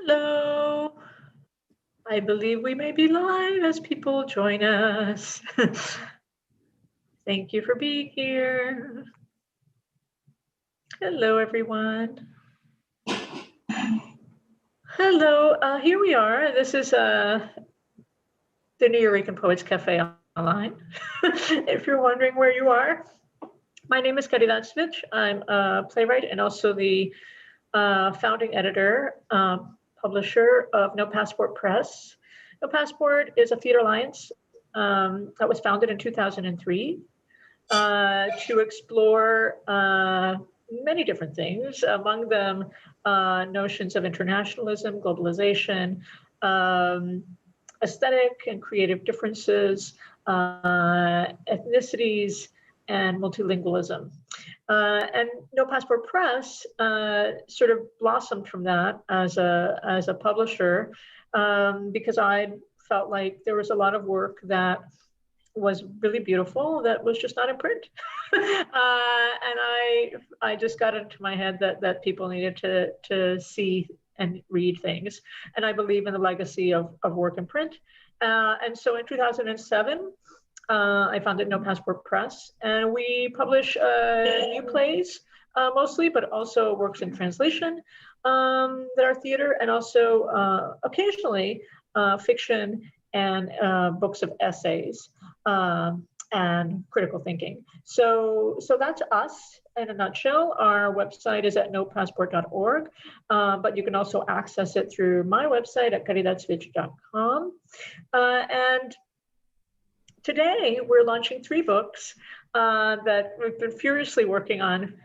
Hello. I believe we may be live as people join us. Thank you for being here. Hello, everyone. Hello, here we are. This is the Nuyorican Poets Café online. If you're wondering where you are, my name is Caridad Svich. I'm a playwright and also the founding editor, publisher of NoPassport Press. NoPassport is a theater alliance that was founded in 2003 to explore many different things, among them notions of internationalism, globalization, aesthetic and creative differences, ethnicities, and multilingualism. And NoPassport Press sort of blossomed from that as a publisher because I felt like there was a lot of work that was really beautiful that was just not in print. And I just got into my head that people needed to see and read things. And I believe in the legacy of work in print. And so in 2007, I founded NoPassport Press, and we publish new plays mostly, but also works in translation that are theater, and also occasionally fiction and books of essays and critical thinking. So that's us in a nutshell. Our website is at nopassport.org, but you can also access it through my website at caridadsvich.com. And today, we're launching 3 books that we've been furiously working on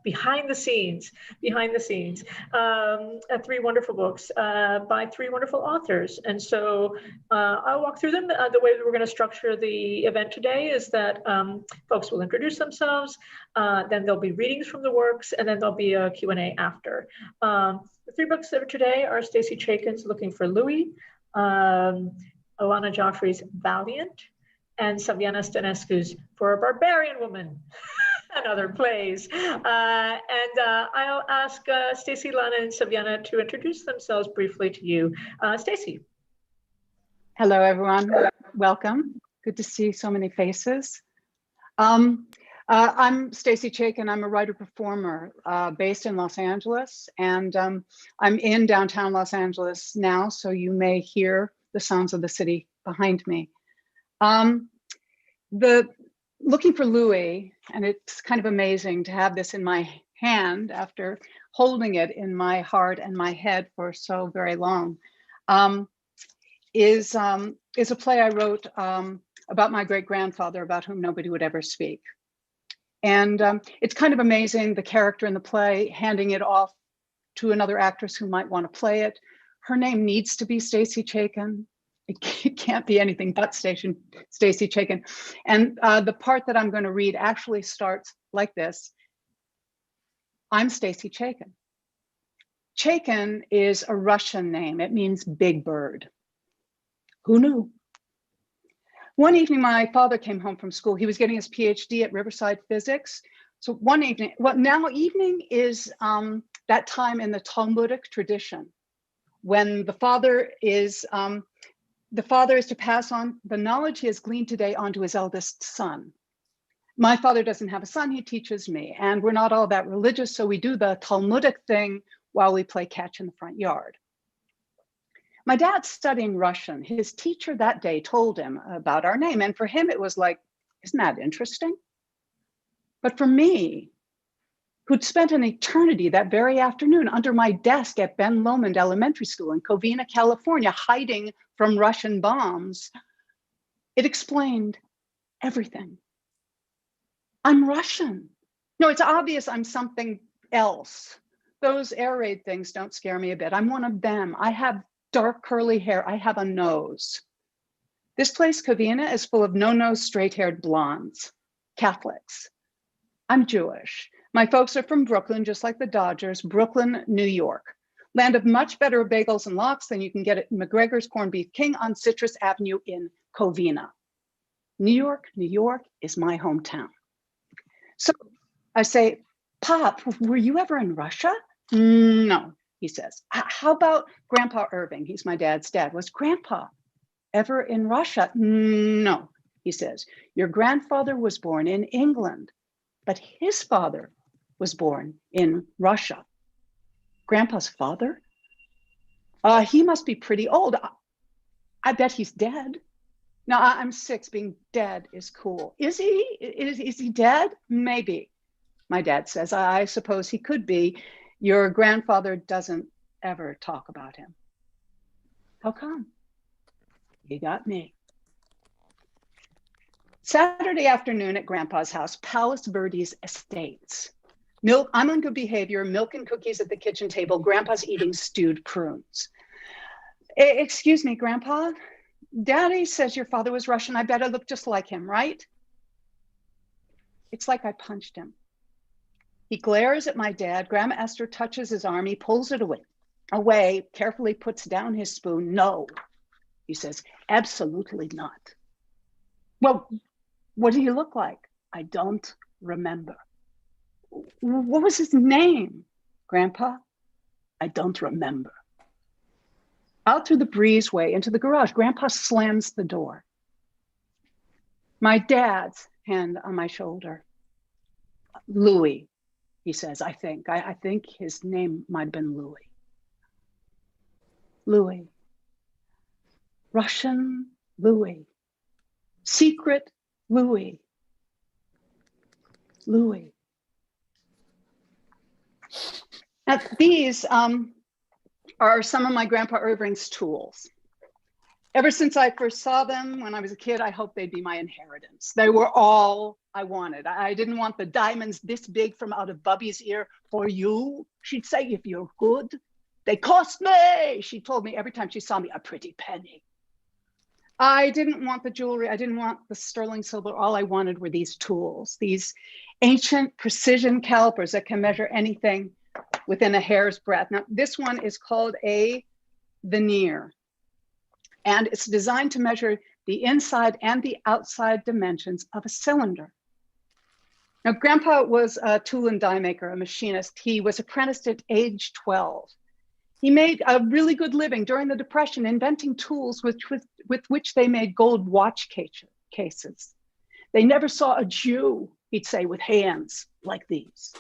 behind the scenes, 3 wonderful books by 3 wonderful authors. And so I'll walk through them. The way that we're going to structure the event today is that folks will introduce themselves, then there'll be readings from the works, and then there'll be a Q&A after. The 3 books that are today are Stacie Chaiken's Looking for Louie, Lanna Joffrey's Valiant, and Saviana Stanescu's For a Barbarian Woman and Other Plays. I'll ask Stacie, Lanna, and Saviana to introduce themselves briefly to you. Stacie. Hello, everyone. Welcome. Good to see so many faces. I'm Stacie Chaiken. I'm a writer-performer based in Los Angeles, and I'm in downtown Los Angeles now, so you may hear the sounds of the city behind me. The Looking for Louie, and it's kind of amazing to have this in my hand after holding it in my heart and my head for so very long, is a play I wrote about my great-grandfather, about whom nobody would ever speak. And it's kind of amazing, the character in the play, handing it off to another actress who might want to play it. Her name needs to be Stacie Chaiken. It can't be anything but Stacie Chaiken. And the part that I'm going to read actually starts like this. I'm Stacie Chaiken. Chaiken is a Russian name. It means big bird. Who knew? One evening, my father came home from school. He was getting his PhD at Riverside Physics. So one evening, well, now evening is that time in the Talmudic tradition when the father is to pass on the knowledge he has gleaned today onto his eldest son. My father doesn't have a son, he teaches me, and we're not all that religious, so we do the Talmudic thing while we play catch in the front yard. My dad's studying Russian. His teacher that day told him about our name, and for him it was like, isn't that interesting? But for me, who'd spent an eternity that very afternoon under my desk at Ben Lomond Elementary School in Covina, California, hiding from Russian bombs, it explained everything. I'm Russian. No, it's obvious I'm something else. Those air raid things don't scare me a bit. I'm one of them. I have dark curly hair. I have a nose. This place, Covina, is full of no-nose, straight-haired blondes, Catholics. I'm Jewish. My folks are from Brooklyn, just like the Dodgers, Brooklyn, New York. Land of much better bagels and lox than you can get at McGregor's Corned Beef King on Citrus Avenue in Covina. New York is my hometown. So I say, Pop, were you ever in Russia? No. he says. How about Grandpa Irving? He's my dad's dad. Was Grandpa ever in Russia? No, he says. Your grandfather was born in England, but his father was born in Russia. Grandpa's father? He must be pretty old. I bet he's dead. Now, I'm 6. Being dead is cool. Is he? Is he dead? Maybe. My dad says, I suppose he could be. Your grandfather doesn't ever talk about him. How come? You got me. Saturday afternoon at Grandpa's house, Palace Birdie's Estates. I'm on good behavior, milk and cookies at the kitchen table. Grandpa's eating stewed prunes. Excuse me, Grandpa. Daddy says your father was Russian. I bet I look just like him, right? It's like I punched him. He glares at my dad. Grandma Esther touches his arm. He pulls it away, carefully puts down his spoon. No, he says, absolutely not. Well, what did he look like? I don't remember. What was his name, Grandpa? I don't remember. Out through the breezeway into the garage, Grandpa slams the door. My dad's hand on my shoulder. Louie, he says, I think his name might have been Louie. Louie. Russian Louie. Secret Louie. Louie. Now, these are some of my Grandpa Irving's tools. Ever since I first saw them when I was a kid, I hoped they'd be my inheritance. They were all I wanted. I didn't want the diamonds this big from out of Bubby's ear. For you, she'd say, if you're good. They cost me, she told me every time she saw me, a pretty penny. I didn't want the jewelry. I didn't want the sterling silver. All I wanted were these tools, these ancient precision calipers that can measure anything within a hair's breadth. Now, this one is called a veneer, and it's designed to measure the inside and the outside dimensions of a cylinder. Now, Grandpa was a tool and die maker, a machinist. He was apprenticed at age 12. He made a really good living during the Depression, inventing tools with which they made gold watch cases. They never saw a Jew, he'd say, with hands like these.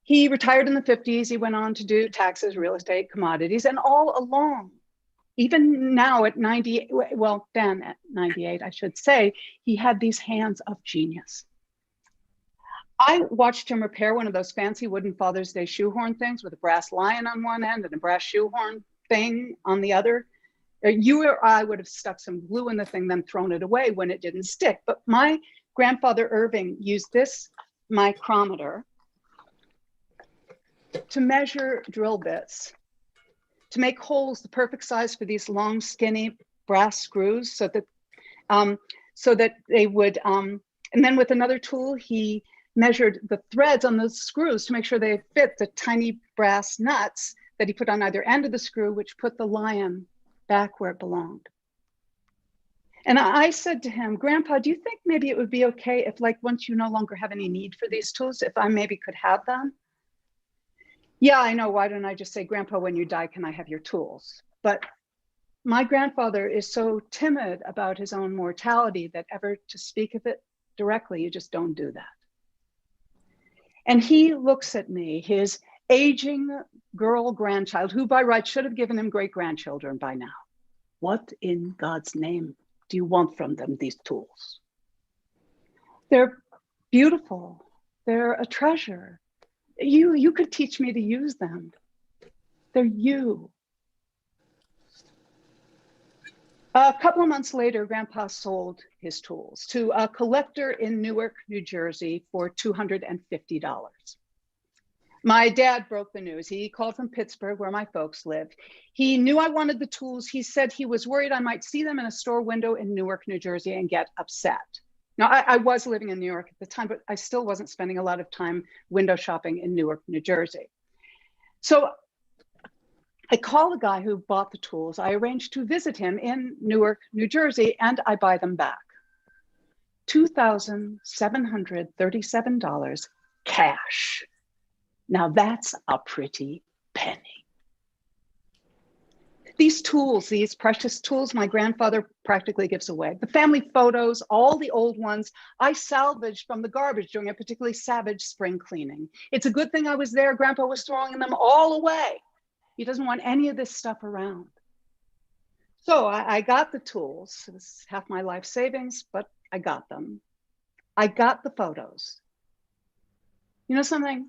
He retired in the 50s. He went on to do taxes, real estate, commodities, and all along, even now at 98, well, then at 98, I should say, he had these hands of genius. I watched him repair one of those fancy wooden Father's Day shoehorn things with a brass lion on one end and a brass shoehorn thing on the other. You or I would have stuck some glue in the thing, then thrown it away when it didn't stick. But my grandfather Irving used this micrometer to measure drill bits, to make holes the perfect size for these long, skinny brass screws so that they would, and then with another tool, he measured the threads on those screws to make sure they fit the tiny brass nuts that he put on either end of the screw, which put the lion back where it belonged. And I said to him, Grandpa, do you think maybe it would be okay if, like, once you no longer have any need for these tools, if I maybe could have them? Yeah, I know. Why don't I just say, Grandpa, when you die, can I have your tools? But my grandfather is so timid about his own mortality that ever to speak of it directly, you just don't do that. And he looks at me, his aging girl grandchild, who by right should have given him great grandchildren by now. What in God's name do you want from them, these tools? They're beautiful. They're a treasure. You could teach me to use them. They're you. A couple of months later, Grandpa sold his tools to a collector in Newark, New Jersey for $250. My dad broke the news. He called from Pittsburgh, where my folks lived. He knew I wanted the tools. He said he was worried I might see them in a store window in Newark, New Jersey and get upset. Now, I was living in New York at the time, but I still wasn't spending a lot of time window shopping in Newark, New Jersey. So I call the guy who bought the tools. I arranged to visit him in Newark, New Jersey, and I buy them back. $2,737 cash. Now that's a pretty penny. These tools, these precious tools, my grandfather practically gives away. The family photos, all the old ones, I salvaged from the garbage during a particularly savage spring cleaning. It's a good thing I was there. Grandpa was throwing them all away. He doesn't want any of this stuff around. So I got the tools. It was half my life savings, but I got them. I got the photos. You know something?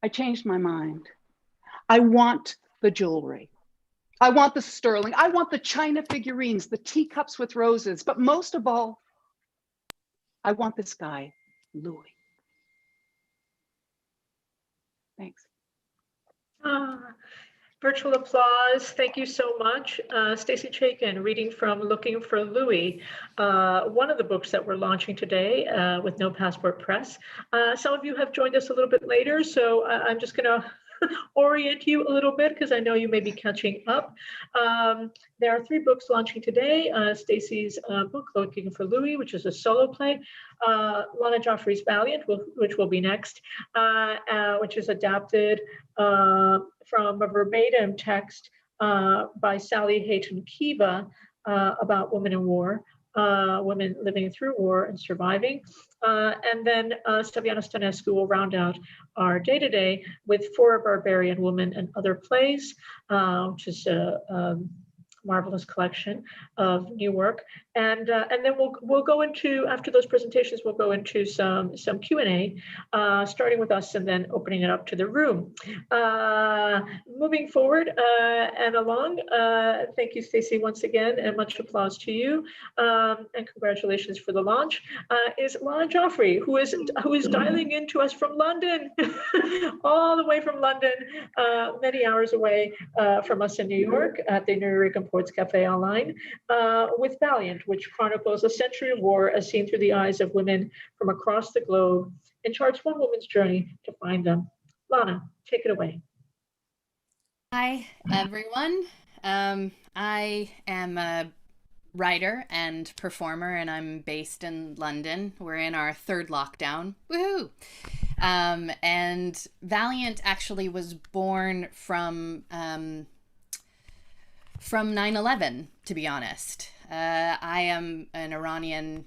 I changed my mind. I want the jewelry. I want the sterling. I want the china figurines, the teacups with roses. But most of all, I want this guy, Louie. Thanks. Virtual applause. Thank you so much. Stacie Chaiken, reading from Looking for Louie, one of the books that we're launching today with NoPassport Press. Some of you have joined us a little bit later, so I'm just going to orient you a little bit because I know you may be catching up. There are 3 books launching today. Stacie's book, Looking for Louie, which is a solo play. Lanna Joffrey's Valiant, which will be next, which is adapted from a verbatim text by Sally Hayton-Keeva about women in war, women living through war and surviving. And then Saviana Stanescu will round out our day-to-day with For Barbarian Women and Other Plays, which is a marvelous collection of new work. And then we'll go into, after those presentations, we'll go into some Q&A, starting with us and then opening it up to the room. Moving forward and along, thank you, Stacie, once again, and much applause to you, and congratulations for the launch, is Lanna Joffrey, who is dialing in to us from London, all the way from London, many hours away from us in New York at the Nuyorican Poets Café online, with Valiant, which chronicles a century of war as seen through the eyes of women from across the globe and charts one woman's journey to find them. Lanna, take it away. Hi, everyone. I am a writer and performer, and I'm based in London. We're in our 3rd lockdown. Woohoo! And Valiant actually was born from 9/11, to be honest. I am an Iranian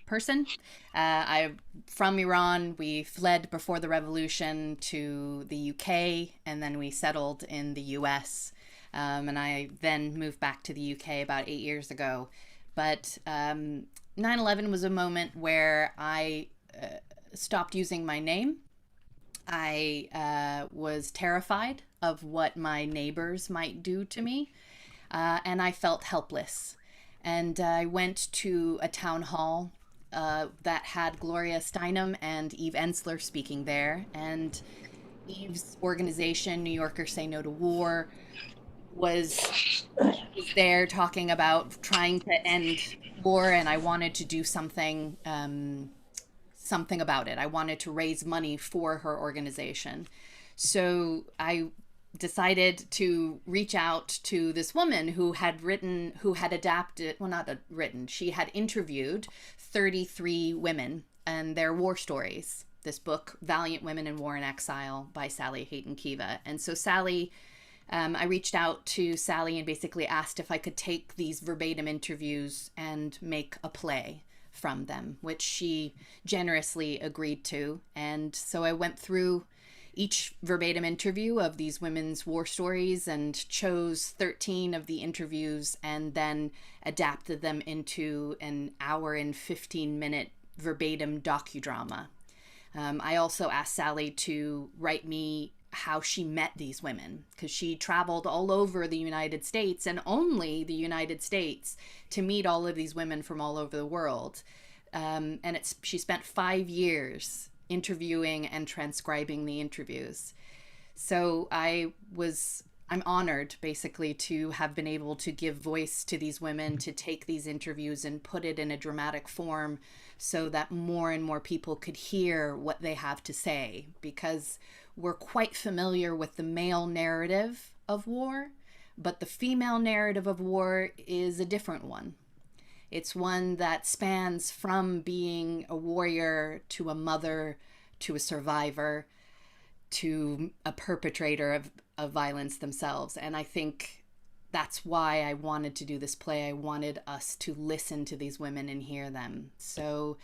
person. I'm from Iran. We fled before the revolution to the UK, and then we settled in the US. And I then moved back to the UK about 8 years ago. But 9/11 was a moment where I stopped using my name. I was terrified of what my neighbors might do to me, and I felt helpless. And I went to a town hall that had Gloria Steinem and Eve Ensler speaking there. And Eve's organization, New Yorkers Say No to War, was there talking about trying to end war, and I wanted to do something about it. I wanted to raise money for her organization. So I decided to reach out to this woman who had adapted, well, not written, she had interviewed 33 women and their war stories. This book, Valiant Women in War and Exile by Sally Hayton-Keeva. And so Sally, I reached out to Sally and basically asked if I could take these verbatim interviews and make a play from them, which she generously agreed to. And so I went through each verbatim interview of these women's war stories and chose 13 of the interviews and then adapted them into an hour and 15-minute verbatim docudrama. I also asked Sally to write me how she met these women, because she traveled all over the United States, and only the United States, to meet all of these women from all over the world. And she spent 5 years interviewing and transcribing the interviews. So I'm honored basically to have been able to give voice to these women, to take these interviews and put it in a dramatic form so that more and more people could hear what they have to say, because we're quite familiar with the male narrative of war, but the female narrative of war is a different one. It's one that spans from being a warrior to a mother to a survivor. to a perpetrator of violence themselves. And I think that's why I wanted to do this play. I wanted us to listen to these women and hear them. So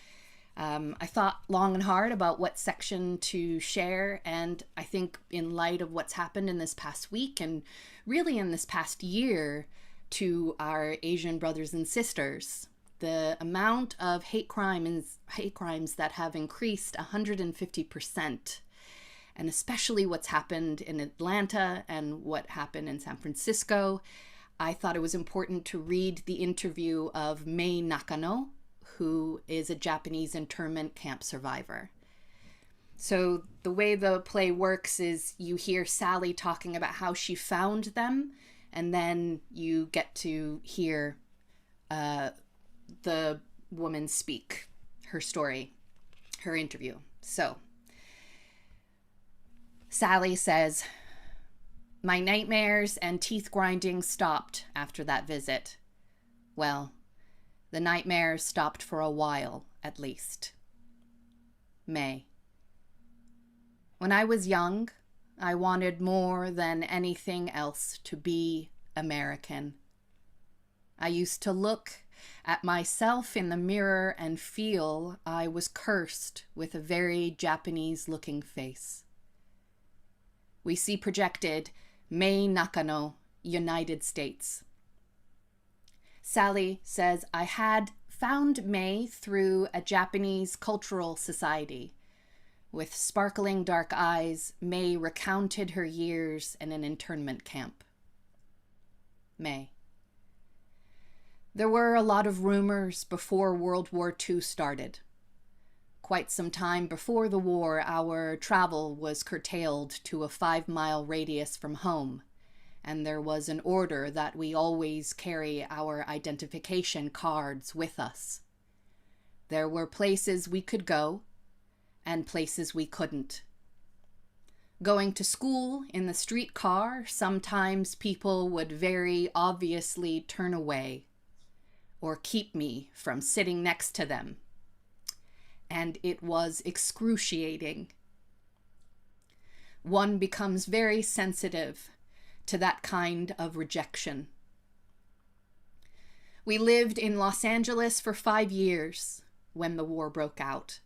I thought long and hard about what section to share. And I think in light of what's happened in this past week and really in this past year to our Asian brothers and sisters, the amount of hate crimes that have increased 150%, and especially what's happened in Atlanta and what happened in San Francisco, I thought it was important to read the interview of May Nakano, who is a Japanese internment camp survivor. So the way the play works is you hear Sally talking about how she found them, and then you get to hear the woman speak her story, her interview. So Sally says, "My nightmares and teeth grinding stopped after that visit. Well, the nightmares stopped for a while, at least." May. When I was young, I wanted more than anything else to be American. I used to look at myself in the mirror and feel I was cursed with a very Japanese-looking face. We see projected May Nakano, United States. Sally says, "I had found May through a Japanese cultural society. With sparkling dark eyes, May recounted her years in an internment camp." May. There were a lot of rumors before World War II started. Quite some time before the war, our travel was curtailed to a 5-mile radius from home, and there was an order that we always carry our identification cards with us. There were places we could go and places we couldn't. Going to school in the streetcar, sometimes people would very obviously turn away or keep me from sitting next to them. And it was excruciating. One becomes very sensitive to that kind of rejection. We lived in Los Angeles for 5 years when the war broke out.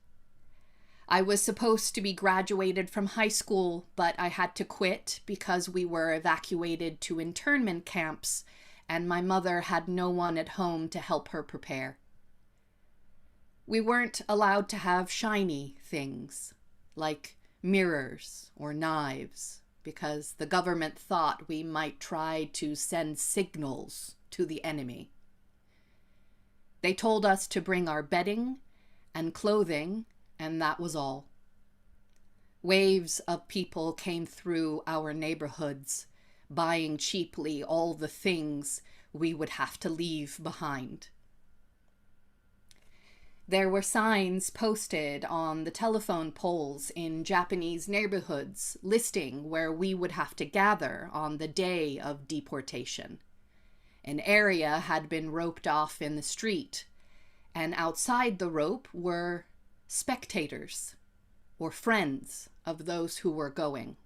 I was supposed to be graduated from high school, but I had to quit because we were evacuated to internment camps, and my mother had no one at home to help her prepare. We weren't allowed to have shiny things, like mirrors or knives, because the government thought we might try to send signals to the enemy. They told us to bring our bedding and clothing, and that was all. Waves of people came through our neighborhoods, buying cheaply all the things we would have to leave behind. There were signs posted on the telephone poles in Japanese neighborhoods listing where we would have to gather on the day of deportation. An area had been roped off in the street, and outside the rope were spectators or friends of those who were going.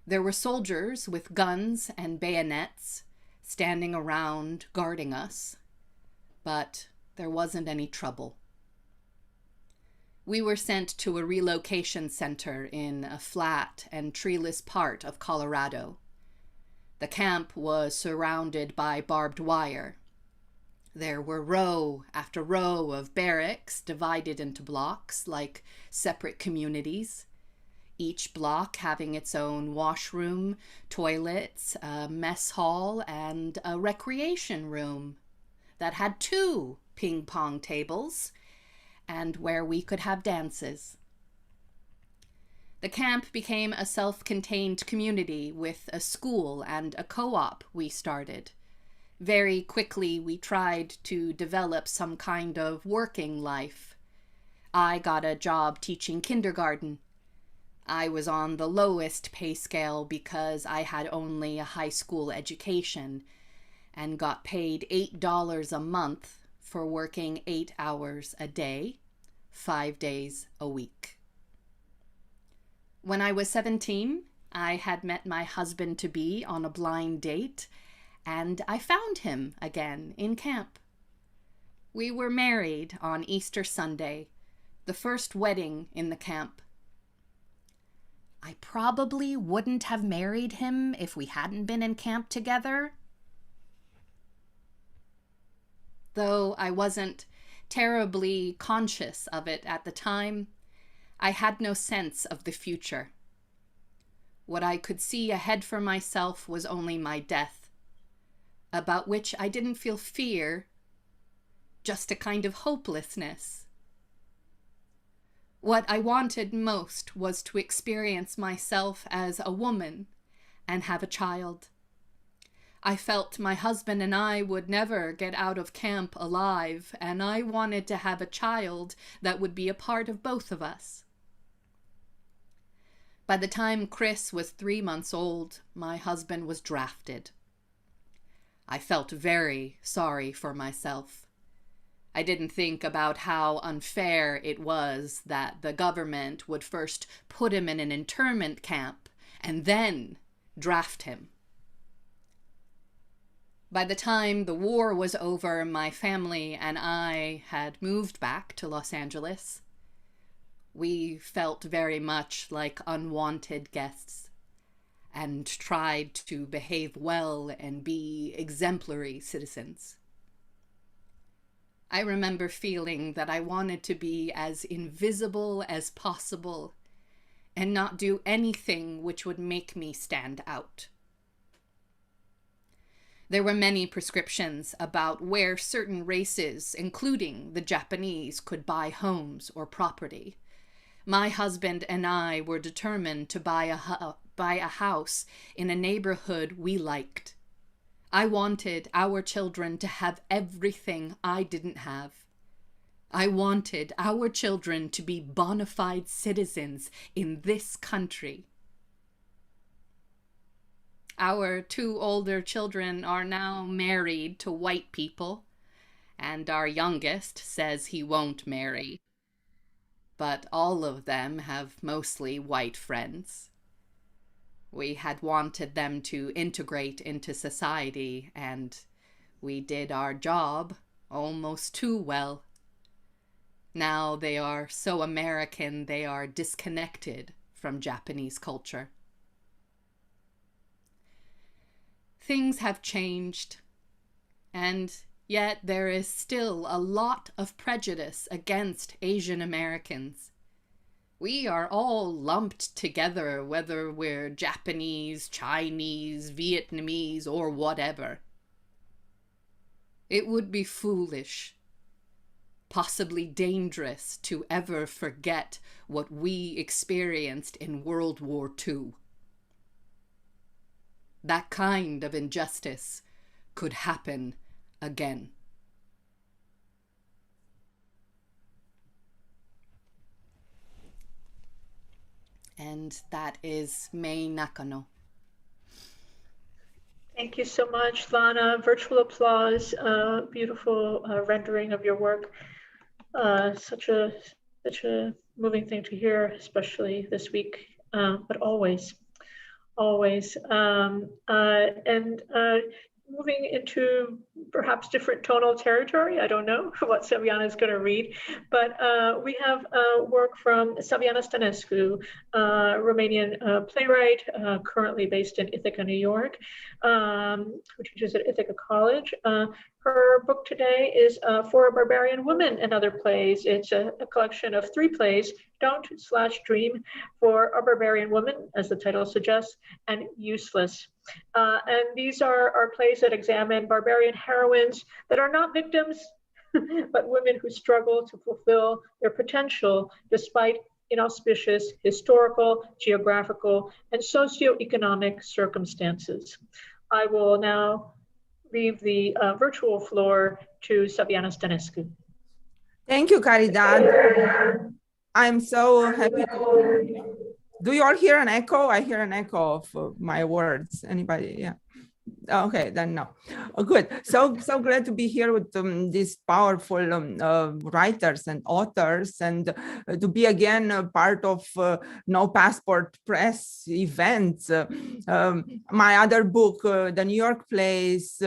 There were soldiers with guns and bayonets standing around guarding us, but there wasn't any trouble. We were sent to a relocation center in a flat and treeless part of Colorado. The camp was surrounded by barbed wire. There were row after row of barracks divided into blocks like separate communities, each block having its own washroom, toilets, a mess hall, and a recreation room that had 2 ping pong tables and where we could have dances. The camp became a self-contained community with a school and a co-op we started. Very quickly, we tried to develop some kind of working life. I got a job teaching kindergarten. I was on the lowest pay scale because I had only a high school education and got paid $8 a month for working 8 hours a day, 5 days a week. When I was 17, I had met my husband-to-be on a blind date, and I found him again in camp. We were married on Easter Sunday, the first wedding in the camp. I probably wouldn't have married him if we hadn't been in camp together. Though I wasn't terribly conscious of it at the time, I had no sense of the future. What I could see ahead for myself was only my death, about which I didn't feel fear, just a kind of hopelessness. What I wanted most was to experience myself as a woman and have a child. I felt my husband and I would never get out of camp alive, and I wanted to have a child that would be a part of both of us. By the time Chris was 3 months old, my husband was drafted. I felt very sorry for myself. I didn't think about how unfair it was that the government would first put him in an internment camp and then draft him. By the time the war was over, my family and I had moved back to Los Angeles. We felt very much like unwanted guests and tried to behave well and be exemplary citizens. I remember feeling that I wanted to be as invisible as possible and not do anything which would make me stand out. There were many prescriptions about where certain races, including the Japanese, could buy homes or property. My husband and I were determined to buy a house in a neighborhood we liked. I wanted our children to have everything I didn't have. I wanted our children to be bona fide citizens in this country. Our 2 older children are now married to white people, and our youngest says he won't marry. But all of them have mostly white friends. We had wanted them to integrate into society, and we did our job almost too well. Now they are so American they are disconnected from Japanese culture. Things have changed, and yet there is still a lot of prejudice against Asian Americans. We are all lumped together, whether we're Japanese, Chinese, Vietnamese, or whatever. It would be foolish, possibly dangerous, to ever forget what we experienced in World War II. That kind of injustice could happen again. And that is May Nakano. Thank you so much, Lanna. Virtual applause, beautiful rendering of your work. Such a moving thing to hear, especially this week, but always. Moving into perhaps different tonal territory. I don't know what Saviana is going to read, but we have work from Saviana Stanescu, Romanian playwright, currently based in Ithaca, New York, who teaches at Ithaca College. Her book today is For Barbarian Women and Other Plays. It's a collection of 3 plays, Don't/Dream, For a Barbarian Woman, as the title suggests, and Useless. And these are plays that examine barbarian heroines that are not victims, but women who struggle to fulfill their potential despite inauspicious historical, geographical, and socioeconomic circumstances. I will now leave the virtual floor to Saviana Stanescu. Thank you, Caridad. I'm so happy. Do you all hear an echo? I hear an echo of my words. Anybody? Yeah. Okay, then no. Oh, good. So glad to be here with these powerful writers and authors, and to be again a part of NoPassport Press events. My other book, The New York Plays,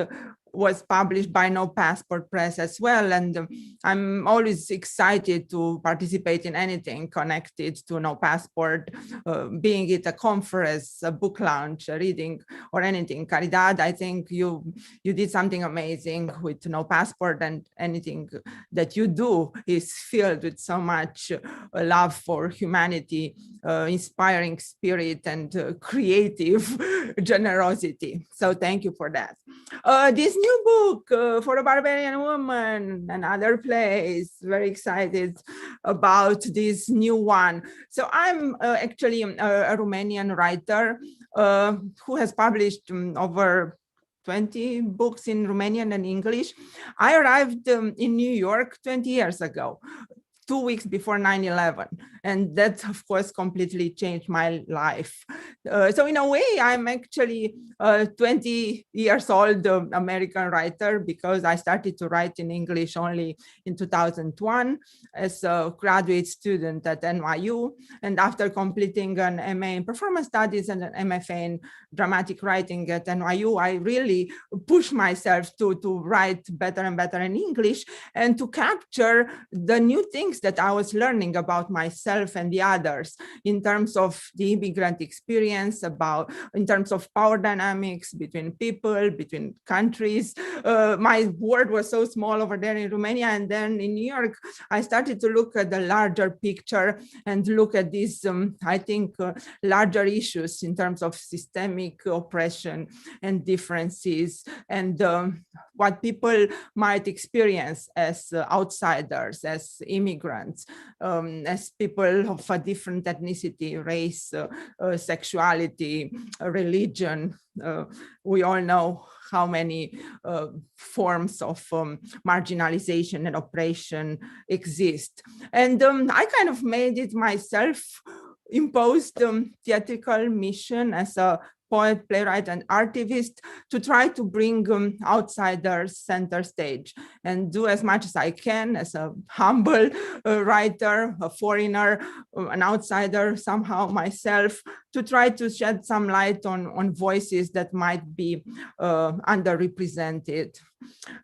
was published by NoPassport Press as well, and I'm always excited to participate in anything connected to NoPassport, being it a conference, a book launch, a reading, or anything. Caridad, I think you did something amazing with NoPassport, and anything that you do is filled with so much love for humanity, inspiring spirit, and creative generosity. So thank you for that. This new book, For a Barbarian Woman and Other Plays, very excited about this new one. So I'm actually a Romanian writer who has published over 20 books in Romanian and English. I arrived in New York 20 years ago, 2 weeks before 9/11. And that, of course, completely changed my life. So in a way, I'm actually a 20 years old American writer, because I started to write in English only in 2001 as a graduate student at NYU. And after completing an MA in Performance Studies and an MFA in Dramatic Writing at NYU, I really pushed myself to write better and better in English, and to capture the new things that I was learning about myself and the others in terms of the immigrant experience, in terms of power dynamics between people, between countries. My world was so small over there in Romania, and then in New York, I started to look at the larger picture and look at these, I think, larger issues in terms of systemic oppression and differences, and what people might experience as outsiders, as immigrants, as people of a different ethnicity, race, sexuality, religion. We all know how many forms of marginalization and oppression exist. And I kind of made it myself, imposed theatrical mission as a poet, playwright, and artivist, to try to bring outsiders center stage and do as much as I can as a humble writer, a foreigner, an outsider somehow myself, to try to shed some light on voices that might be underrepresented.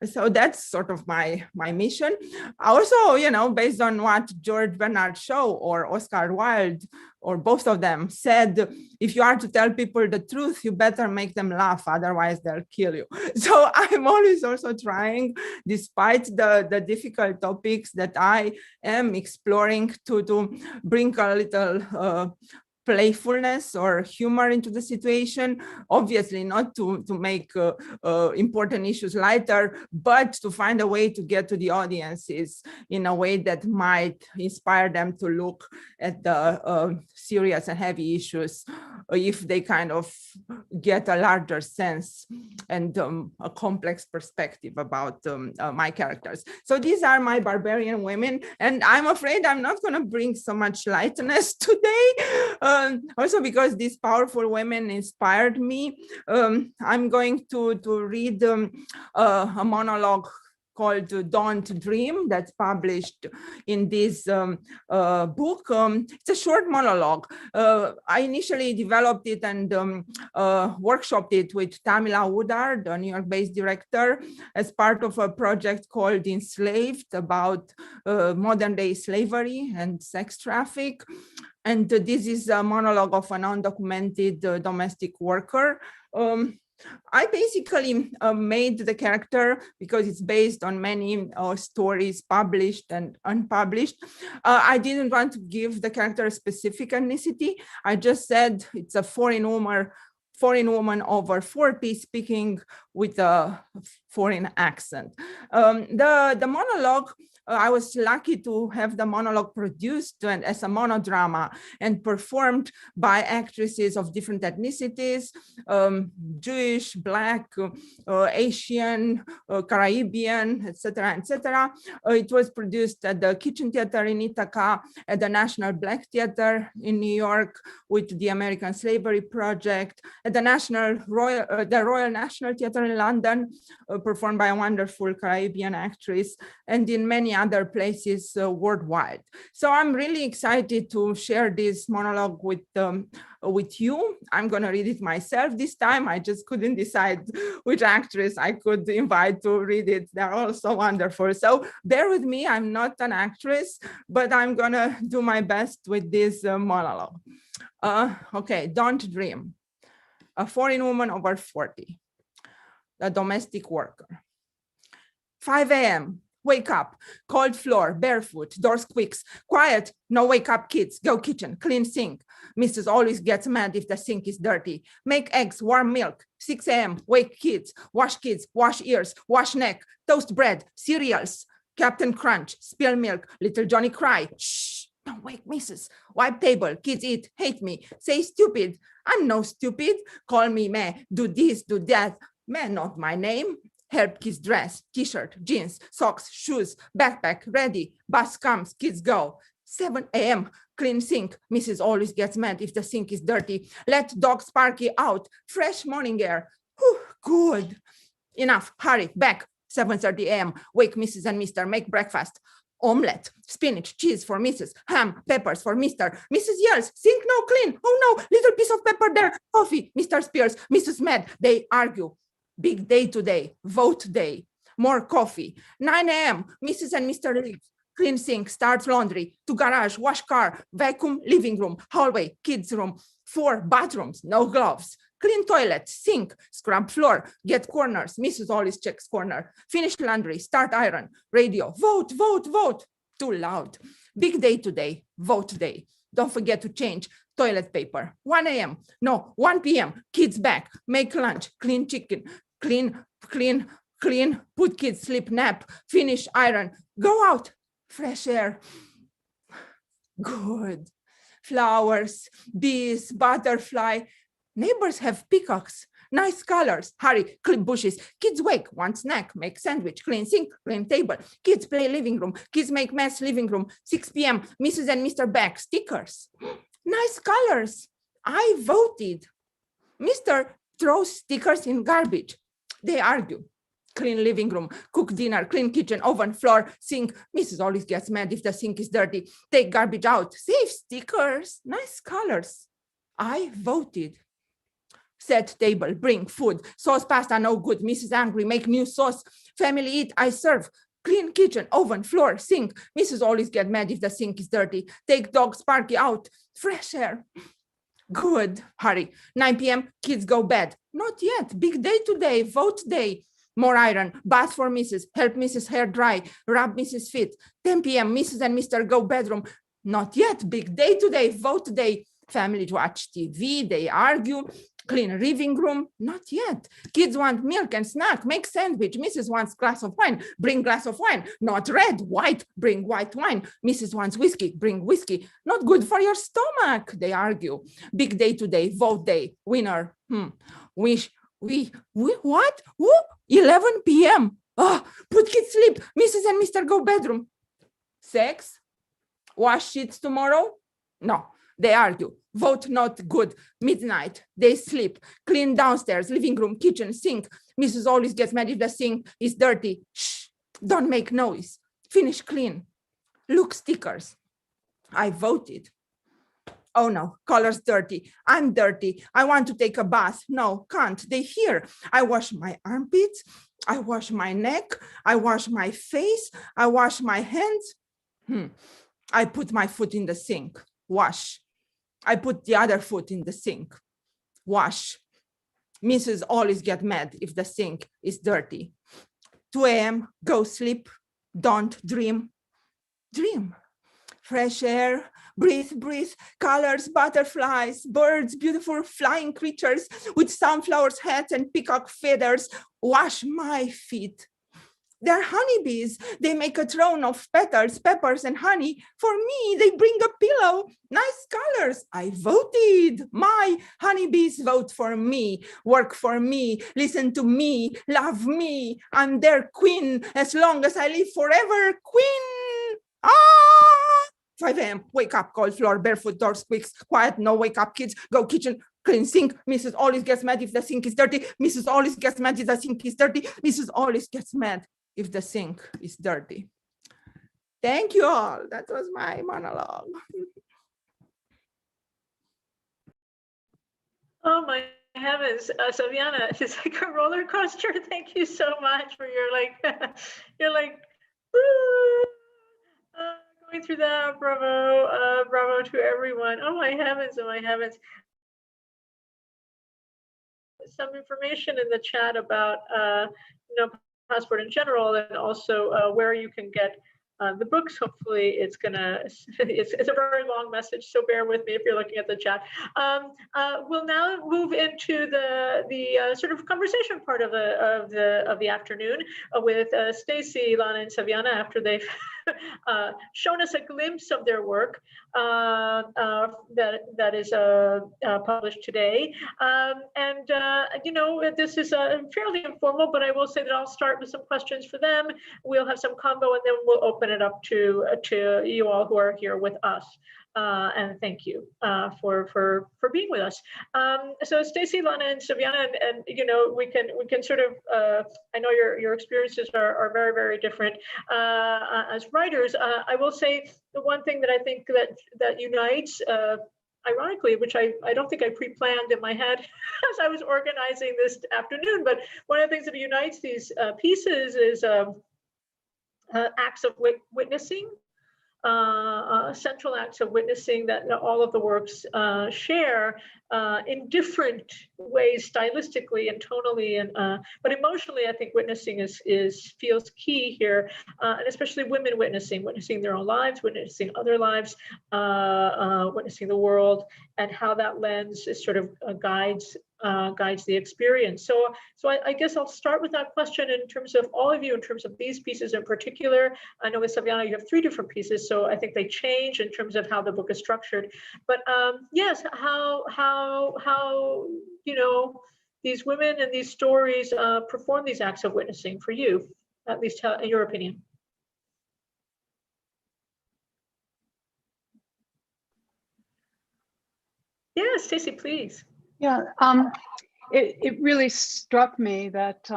So that's sort of my mission. Also, based on what George Bernard Shaw or Oscar Wilde, or both of them, said, if you are to tell people the truth, you better make them laugh, otherwise they'll kill you. So I'm always also trying, despite the difficult topics that I am exploring, to bring a little playfulness or humor into the situation, obviously not to make important issues lighter, but to find a way to get to the audiences in a way that might inspire them to look at the serious and heavy issues, if they kind of get a larger sense and a complex perspective about my characters. So these are my barbarian women, and I'm afraid I'm not going to bring so much lightness today. Also because these powerful women inspired me. I'm going to read a monologue called Don't Dream, that's published in this book. It's a short monologue. I initially developed it and workshopped it with Tamila Woodard, a New York-based director, as part of a project called Enslaved, about modern-day slavery and sex traffic. And this is a monologue of an undocumented domestic worker. I basically made the character because it's based on many stories published and unpublished. I didn't want to give the character a specific ethnicity. I just said it's a foreign woman over 40 speaking with a foreign accent. The monologue I was lucky to have the monologue produced and as a monodrama and performed by actresses of different ethnicities, Jewish, Black, Asian, Caribbean, etc., etc. It was produced at the Kitchen Theater in Ithaca, at the National Black Theater in New York with the American Slavery Project, at the Royal National Theater in London, performed by a wonderful Caribbean actress, and in many other places worldwide. So I'm really excited to share this monologue with you. I'm going to read it myself this time. I just couldn't decide which actress I could invite to read it. They're all so wonderful. So bear with me. I'm not an actress, but I'm going to do my best with this monologue. Okay, don't dream. A foreign woman over 40, a domestic worker. 5 a.m. Wake up, cold floor, barefoot, door squeaks, quiet, no wake up kids, go kitchen, clean sink. Mrs. always gets mad if the sink is dirty. Make eggs, warm milk, 6 a.m., wake kids, wash ears, wash neck, toast bread, cereals, Captain Crunch, spill milk, little Johnny cry, shh, don't wake Mrs. Wipe table, kids eat, hate me, say stupid. I'm no stupid, call me meh, do this, do that. Meh, not my name. Help kids dress, t-shirt, jeans, socks, shoes, backpack, ready, bus comes, kids go. 7 a.m., clean sink. Mrs. always gets mad if the sink is dirty. Let dog Sparky out, fresh morning air. Whew, good. Enough, hurry, back. 7:30 a.m., wake Mrs. and Mr., make breakfast. Omelette, spinach, cheese for Mrs., ham, peppers for Mr. Mrs. yells, sink no clean. Oh no, little piece of pepper there. Coffee, Mr. Spears, Mrs. mad. They argue. Big day today, vote day, more coffee. 9 a.m., Mrs. and Mr. leave, clean sink, start laundry, to garage, wash car, vacuum, living room, hallway, kids room, 4 bathrooms, no gloves, clean toilet, sink, scrub floor, get corners, Mrs. always checks corner, finish laundry, start iron, radio, vote, vote, vote, too loud. Big day today, vote day. Don't forget to change toilet paper. 1 a.m., no, 1 p.m., kids back, make lunch, clean chicken, clean, put kids sleep, nap, finish, iron, go out, fresh air. Good. Flowers, bees, butterfly. Neighbors have peacocks, nice colors. Hurry, clip bushes. Kids wake, want snack, make sandwich, clean sink, clean table. Kids play living room. Kids make mess living room. 6 p.m., Mrs. and Mr. back, stickers. Nice colors. I voted. Mr. throws stickers in garbage. They argue. Clean living room, cook dinner, clean kitchen, oven, floor, sink. Mrs. always gets mad if the sink is dirty. Take garbage out. Save stickers. Nice colors. I voted. Set table, bring food. Sauce pasta, no good. Mrs. angry, make new sauce. Family eat, I serve. Clean kitchen, oven, floor, sink. Mrs. always get mad if the sink is dirty. Take dog Sparky out. Fresh air. Good. Hurry. 9 p.m., kids go bed. Not yet. Big day today. Vote day. More iron. Bath for Mrs. Help Mrs. hair dry. Rub Mrs. feet. 10 p.m., Mrs. and Mr. go bedroom. Not yet. Big day today. Vote day. Family watch TV. They argue. Clean living room. Not yet. Kids want milk and snack. Make sandwich. Mrs. wants glass of wine. Bring glass of wine. Not red, white. Bring white wine. Mrs. wants whiskey. Bring whiskey. Not good for your stomach. They argue. Big day today. Vote day. Winner. What? Who? 11 p.m. Oh, put kids sleep. Mrs. and Mr. go bedroom. Sex? Wash sheets tomorrow? No. They argue. Vote not good. Midnight. They sleep. Clean downstairs, living room, kitchen, sink. Mrs. always gets mad if the sink is dirty. Shh. Don't make noise. Finish clean. Look, stickers. I voted. Oh no, color's dirty. I'm dirty. I want to take a bath. No, can't. They hear. I wash my armpits. I wash my neck. I wash my face. I wash my hands. I put my foot in the sink. Wash. I put the other foot in the sink. Wash. Mrs. always get mad if the sink is dirty. 2 a.m., go sleep. Don't dream. Dream. Fresh air, breathe, colors, butterflies, birds, beautiful flying creatures with sunflowers hats and peacock feathers. Wash my feet. They're honeybees. They make a throne of petals, peppers, and honey. For me, they bring a pillow. Nice colors. I voted. My honeybees vote for me, work for me, listen to me, love me. I'm their queen as long as I live forever. Queen. Ah! 5 a.m. Wake up, cold floor, barefoot, door squeaks. Quiet, no wake up, kids. Go kitchen, clean sink. Mrs. always gets mad if the sink is dirty. Mrs. always gets mad if the sink is dirty. Mrs. always gets mad if the sink is dirty. Thank you all. That was my monologue. Oh my heavens, Saviana, it's like a roller coaster. Thank you so much for your going through that. Bravo, bravo to everyone. Oh my heavens, oh my heavens. Some information in the chat about NoPassport in general, and also where you can get the books. Hopefully it's a very long message, so bear with me if you're looking at the chat. We'll now move into the sort of conversation part of the afternoon with Stacie, Lanna, and Saviana after they've shown us a glimpse of their work that is published today. This is fairly informal, but I will say that I'll start with some questions for them. We'll have some combo, and then we'll open it up to you all who are here with us. And thank you for being with us. So Stacie, Lanna, and Saviana, and we can sort of I know your experiences are very, very different as writers. I will say the one thing that I think that unites, ironically, which I don't think I pre-planned in my head as I was organizing this afternoon, but one of the things that unites these pieces is acts of witnessing. Central acts of witnessing that all of the works share in different ways, stylistically and tonally, and but emotionally, I think witnessing feels key here, and especially women witnessing their own lives, witnessing other lives, witnessing the world, and how that lens is sort of guides the experience. So I guess I'll start with that question in terms of all of you, in terms of these pieces in particular. I know with Saviana you have 3 different pieces, so I think they change in terms of how the book is structured. But yes, how these women and these stories perform these acts of witnessing for you, at least in your opinion. Yes, Stacie, please. Yeah, it really struck me that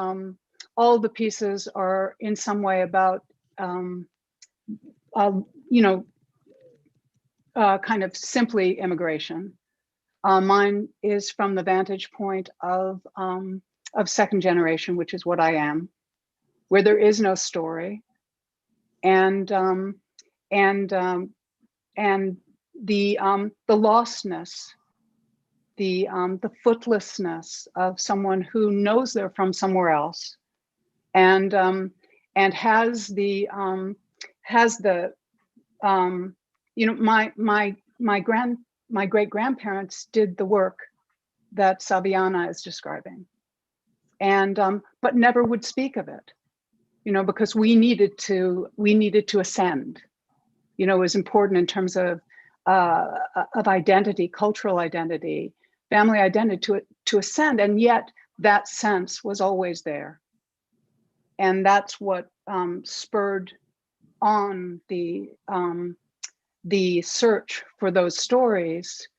all the pieces are in some way about, kind of simply immigration. Mine is from the vantage point of second generation, which is what I am, where there is no story, and the lostness, the footlessness of someone who knows they're from somewhere else, and has the my great grandparents did the work that Saviana is describing, and but never would speak of it, because we needed to ascend. It was important in terms of identity, cultural identity, family identity, to ascend, and yet that sense was always there, and that's what spurred on the search for those stories,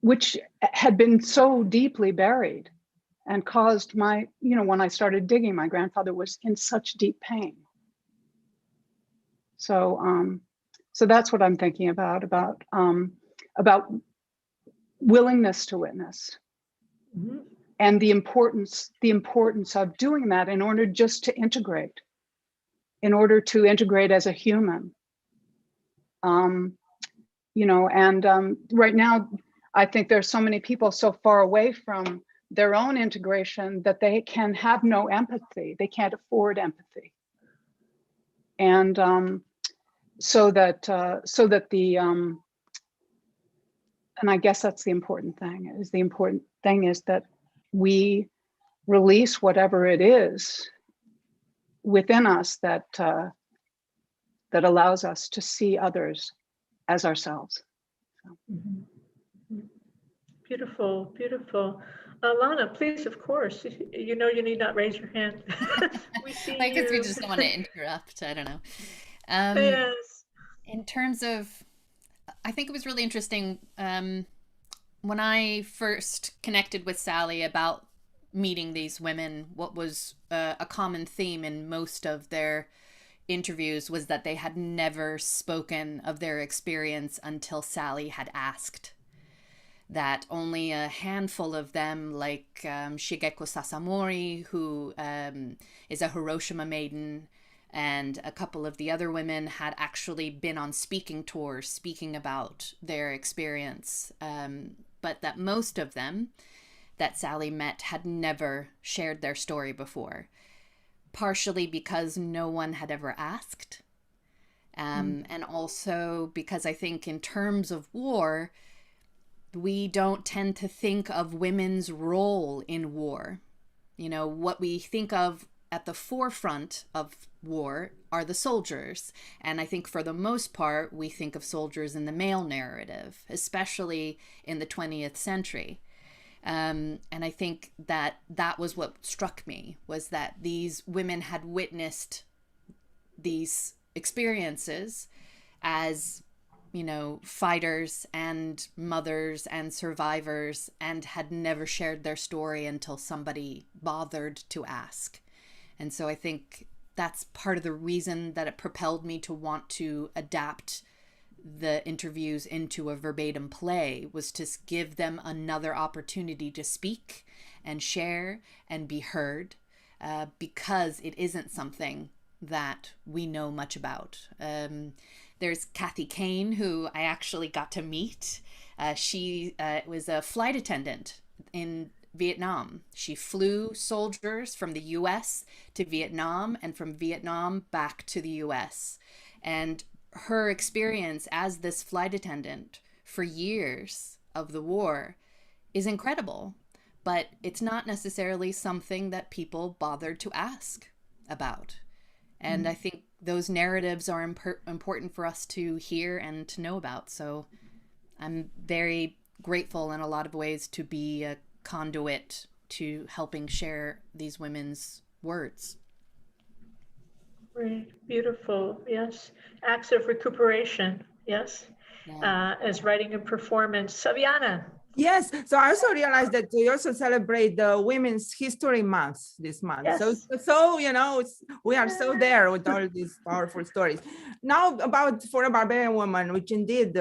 which had been so deeply buried, and caused my, when I started digging, my grandfather was in such deep pain. So that's what I'm thinking about willingness to witness, mm-hmm. and the importance of doing that in order just to integrate, as a human. Right now, I think there's so many people so far away from their own integration that they can have no empathy. They can't afford empathy. And so that the, and I guess that's the important thing, is that we release whatever it is within us that that allows us to see others as ourselves. Beautiful, beautiful. Lana, please, of course, you know you need not raise your hand. We see I guess we you. just don't want to interrupt. I don't know. Yes. In terms of, I think it was really interesting when I first connected with Sally about meeting these women. What was a common theme in most of their interviews was that they had never spoken of their experience until Sally had asked. That only a handful of them, like Shigeko Sasamori, who is a Hiroshima maiden, and a couple of the other women had actually been on speaking tours speaking about their experience, but that most of them that Sally met had never shared their story before, partially because no one had ever asked, and also because I think in terms of war, we don't tend to think of women's role in war. You know, what we think of at the forefront of war are the soldiers. And I think for the most part, we think of soldiers in the male narrative, especially in the 20th century. And I think that that was what struck me, was that these women had witnessed these experiences as, you know, fighters and mothers and survivors, and had never shared their story until somebody bothered to ask. And so I think that's part of the reason that it propelled me to want to adapt the interviews into a verbatim play, was to give them another opportunity to speak and share and be heard, because it isn't something that we know much about. There's Kathy Kane, who I actually got to meet. She was a flight attendant in Vietnam. She flew soldiers from the US to Vietnam and from Vietnam back to the US. And her experience as this flight attendant for years of the war is incredible, but it's not necessarily something that people bothered to ask about. And I think those narratives are important for us to hear and to know about. So I'm very grateful in a lot of ways to be a conduit to helping share these women's words. Great, beautiful, yes. Acts of recuperation, yes. Yeah. As writing and performance. Saviana. Yes, so I also realized that we also celebrate the Women's History Month this month. Yes. So you know, we are so there with all these powerful stories. Now about For a Barbarian Woman, which indeed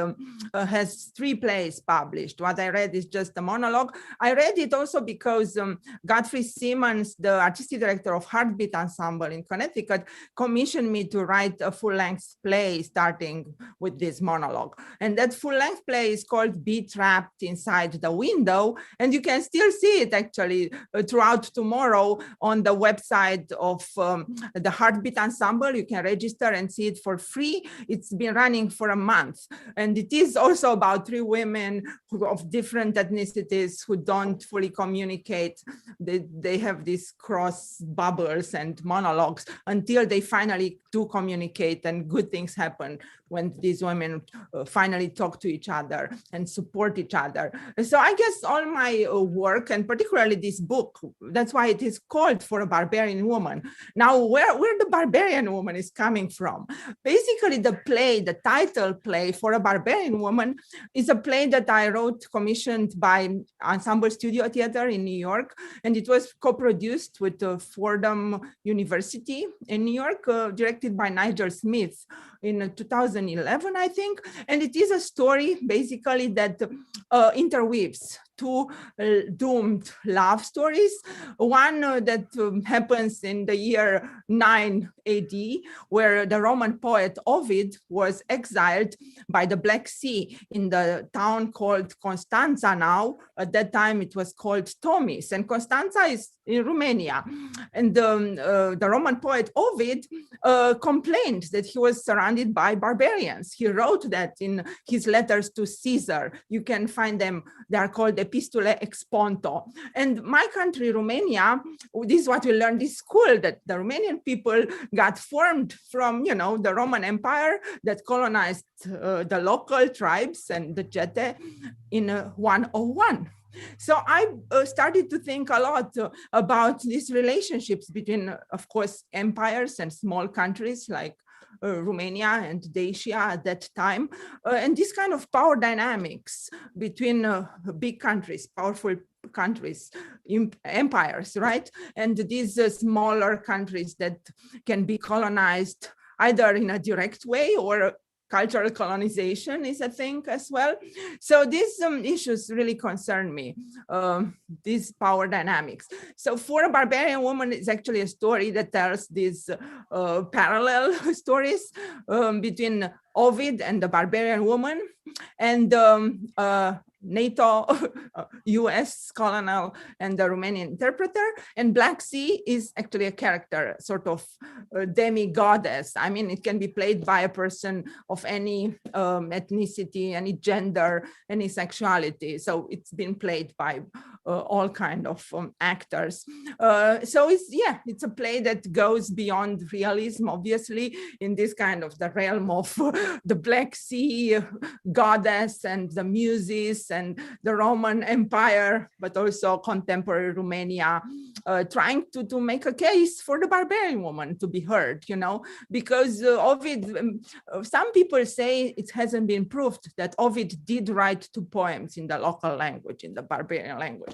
has 3 plays published. What I read is just a monologue. I read it also because Godfrey Simmons, the artistic director of Heartbeat Ensemble in Connecticut, commissioned me to write a full-length play starting with this monologue. And that full-length play is called Be Trapped Inside the Window, and you can still see it actually throughout tomorrow on the website of the Heartbeat Ensemble. You can register and see it for free. It's been running for a month, and it is also about 3 women of different ethnicities who don't fully communicate. They have these cross bubbles and monologues until they finally do communicate, and good things happen when these women finally talk to each other and support each other. So I guess all my work, and particularly this book, that's why it is called For a Barbarian Woman. Now, where the barbarian woman is coming from? Basically, the play, the title play, For a Barbarian Woman, is a play that I wrote, commissioned by Ensemble Studio Theater in New York, and it was co-produced with Fordham University in New York, directed by Nigel Smith in 2011, I think. And it is a story basically that interweaves 2 doomed love stories. One that happens in the year 9 AD, where the Roman poet Ovid was exiled by the Black Sea in the town called Constanța now. At that time, it was called Tomis, and Constanța is in Romania. And the Roman poet Ovid complained that he was surrounded by barbarians. He wrote that in his letters to Caesar. You can find them. They are called epistulae ex ponto. And my country, Romania, this is what we learned in school, that the Romanian people got formed from, you know, the Roman Empire that colonized the local tribes and the Gete in 101. So I started to think a lot about these relationships between, of course, empires and small countries like Romania and Dacia at that time, and this kind of power dynamics between big countries, powerful countries, empires, right? And these smaller countries that can be colonized either in a direct way or cultural colonization is a thing as well. So these issues really concern me, these power dynamics. So For a Barbarian Woman is actually a story that tells these parallel stories between Ovid and the barbarian woman, and NATO, US colonel, and the Romanian interpreter. And Black Sea is actually a character, sort of demi-goddess. I mean, it can be played by a person of any ethnicity, any gender, any sexuality. So it's been played by all kind of actors. So it's a play that goes beyond realism, obviously, in this kind of the realm of the Black Sea goddess and the muses and the Roman Empire, but also contemporary Romania, trying to make a case for the barbarian woman to be heard, you know, because Ovid, some people say it hasn't been proved that Ovid did write 2 poems in the local language, in the barbarian language.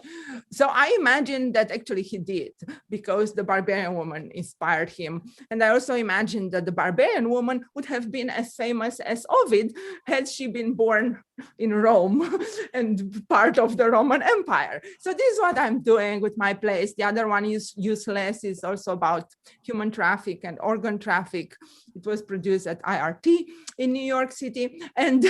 So I imagine that actually he did, because the barbarian woman inspired him. And I also imagine that the barbarian woman would have been as famous as Ovid had she been born in Rome and part of the Roman Empire. So this is what I'm doing with my plays. The other one is Useless, is also about human traffic and organ traffic. It was produced at IRT in New York City. And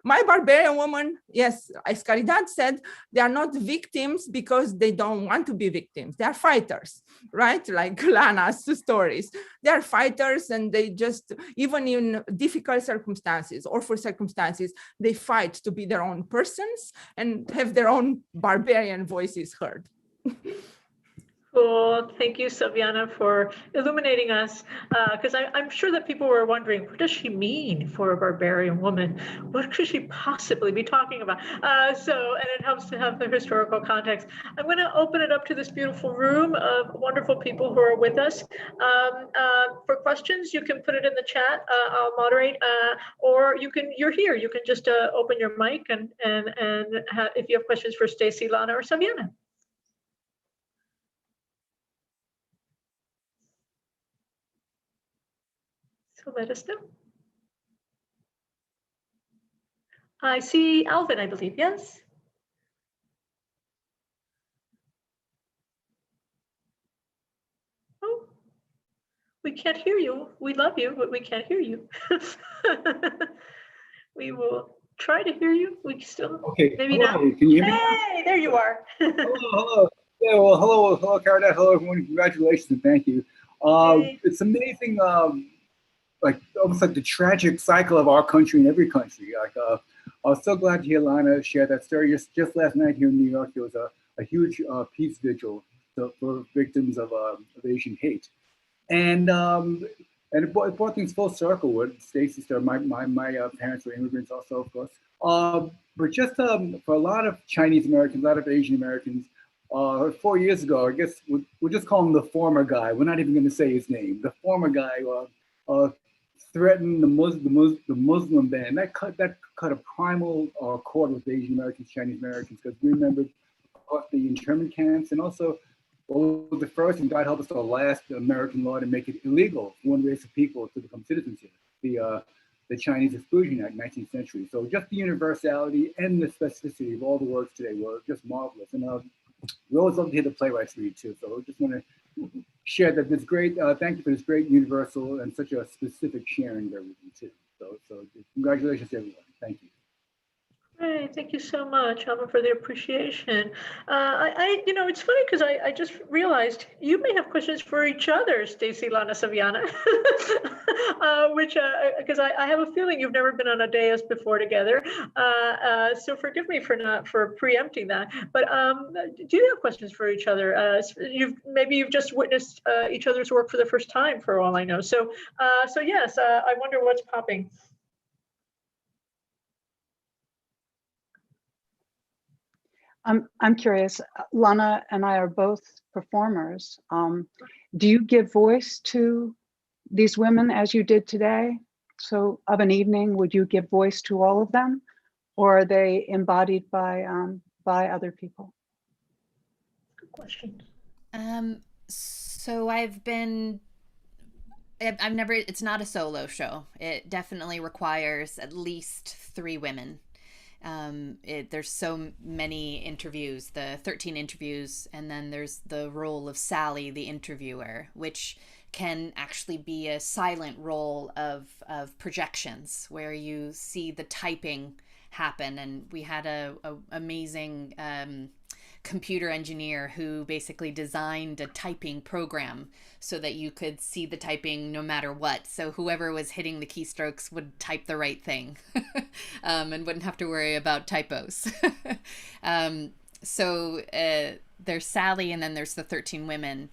my barbarian woman, yes, as Caridad said, they are not victims because they don't want to be victims. They are fighters, right? Like Lanna's stories. They are fighters, and they just, even in difficult circumstances or for circumstances, they fight to be their own persons and have their own barbarian voices heard. Cool. Thank you, Saviana, for illuminating us, because I'm sure that people were wondering, what does she mean for a barbarian woman? What could she possibly be talking about? And it helps to have the historical context. I'm going to open it up to this beautiful room of wonderful people who are with us. For questions, you can put it in the chat. I'll moderate, or you're here. You can just open your mic and if you have questions for Stacie, Lanna, or Saviana. So let us know. I see Alvin, I believe, yes? Oh, we can't hear you. We love you, but we can't hear you. We will try to hear you. We still, okay. Maybe hello. not. Can you hear me? Hey, there you are. Hello. Yeah, well, hello, Caridad. Hello, everyone. Congratulations and thank you. Hey. It's amazing, like almost like the tragic cycle of our country and every country. Like, I was so glad to hear Lanna share that story. Just last night here in New York, there was a huge peace vigil for victims of Asian hate, and it brought things full circle with Stacie's story. My parents were immigrants also, of course. But just for a lot of Chinese Americans, a lot of Asian Americans, 4 years ago, I guess we'll just call him the former guy. We're not even going to say his name. The former guy threatened the Muslim ban. That cut a primal chord with Asian Americans, Chinese Americans, because we remembered the internment camps, and also was the first, and God help us, the last American law to make it illegal for one race of people to become citizens here. The Chinese Exclusion Act, 19th century. So just the universality and the specificity of all the works today were just marvelous. And we always love to hear the playwrights read too. So I just want to share that this great, thank you for this great universal and such a specific sharing of everything too. So congratulations to everyone. Thank you. Great, thank you so much, Alma, for the appreciation. It's funny because I just realized you may have questions for each other, Stacie, Lanna, Saviana, which because I have a feeling you've never been on a dais before together. So forgive me for preempting that. But do you have questions for each other? You've just witnessed each other's work for the first time, for all I know. So yes, I wonder what's popping. I'm curious. Lanna and I are both performers. Do you give voice to these women as you did today? So of an evening, would you give voice to all of them, or are they embodied by other people? Good question. So it's not a solo show. It definitely requires at least 3 women. There's so many interviews, the 13 interviews, and then there's the role of Sally, the interviewer, which can actually be a silent role of projections where you see the typing happen. And we had a amazing computer engineer who basically designed a typing program so that you could see the typing no matter what. So whoever was hitting the keystrokes would type the right thing and wouldn't have to worry about typos. So there's Sally, and then there's the 13 women.